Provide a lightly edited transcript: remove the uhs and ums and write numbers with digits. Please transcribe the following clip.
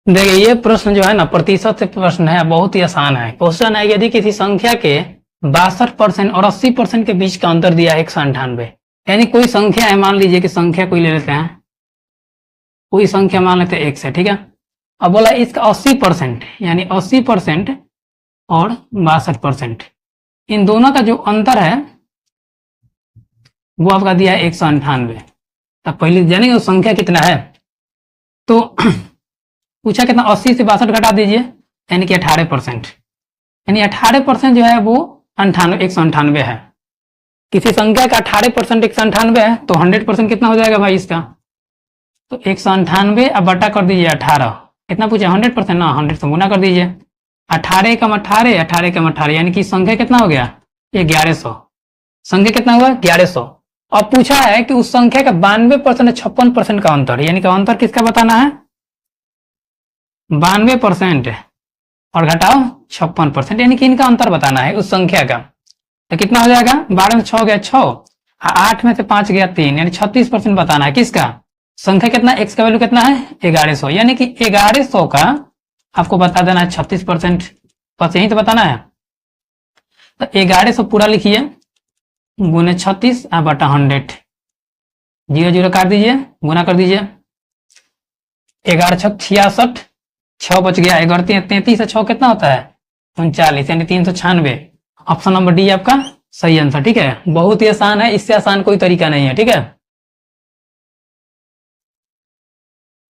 देखिए ये प्रश्न जो है ना प्रतिशत से प्रश्न है, बहुत ही आसान है। क्वेश्चन है यदि किसी संख्या के 62% और 80% के बीच का अंतर दिया है 198, यानी कोई संख्या है, मान लीजिए कि संख्या कोई ले लेते हैं, कोई संख्या मान लेते हैं 1 से, ठीक है। अब बोला इसका 80% यानी 80% और 62%, इन दोनों का जो अंतर है वो आपका दिया है 198। तब पहले जानेंगे वो संख्या कितना है। तो पूछा कितना, 80 से 62 घटा दीजिए यानी कि 18%, यानी 18% जो है वो 198 है। किसी संख्या का 18% 198 है तो 100% कितना हो जाएगा भाई इसका, तो 198 अब बटा कर दीजिए 18, कितना पूछा 100% ना, 100 से गुना कर दीजिए, 18 कम 18, 18 कम 18, यानी कि संख्या कितना हो गया 1100। संख्या कितना हुआ 1100। अब पूछा है कि उस संख्या का 92% 56% का अंतर, यानी कि अंतर किसका बताना है, 92% और घटाओ 56%, यानी कि इनका अंतर बताना है उस संख्या का। तो कितना हो जाएगा, 12 में 6 गया 6, 8 में से 5 गया 3, यानी 36% बताना है किसका, संख्या कितना, x का वैल्यू कितना है 1100, यानी कि 1100 का आपको बता देना है 36%, बस यही तो बताना है। तो 1100 पूरा लिखिए गुने 36 बटा 100, 0 0 काट दीजिए, गुना कर दीजिए, 11 छक 66, 6 बच गया, 33 से 6 कितना होता है 39, यानी 396। ऑप्शन नंबर डी आपका सही आंसर, ठीक है। बहुत ही आसान है, इससे आसान कोई तरीका नहीं है, ठीक है।